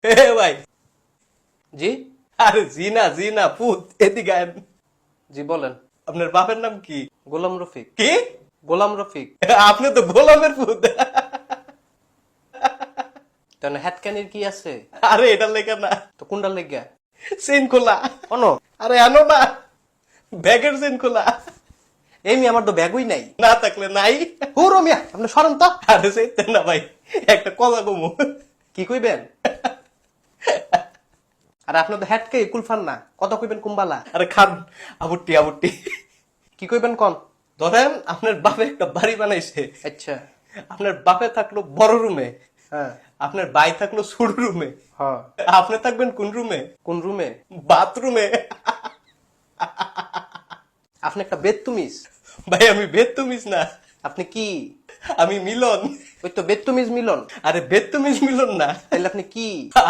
এ ভাই, জি আরে জি না পুত, এদিকে আয়েন। জি বলেন। আপনার বাপের নাম কি? গোলাম রফিক। কি? গোলাম রফিক। আপনি তো গোলামের পুত। কেন হ্যাটকানির কি আছে? আরে এটা লেখা না, তো কোনটা লেগা? চেন খোলা। অনো আরে আনো না, ব্যাগের চেন খোলা। এমনি আমার তো ব্যাগই নাই। না থাকলে নাই। হুরো মিয়া আপনি সরেন তো। আরে চাইতেন না ভাই, একটা কথা কমু। কি কইবেন? আর আপনার তো হ্যাটকে কুলফান না, কত কইবেন কুম্বালা? আরে খান, আবুটি আবুটি। কি কইবেন কোন? ধরেন আপনার বাপে একটা বাড়ি বানাইছে, আচ্ছা। আপনার বাপে থাকলো বড় রুমে, হ্যাঁ আপনার ভাই থাকলো ছোট রুমে, হ্যাঁ। আপনি থাকবেন কোন রুমে? কোন রুমে? বাথরুমে। আপনি একটা বেদতুমিজ। ভাই আমি বেদতুমিজ না, আপনি কি? আমি মিলন। ওই তো বেদতুমিজ মিলন। আরে বেদতুমিজ মিলন না, তাহলে আপনি কি?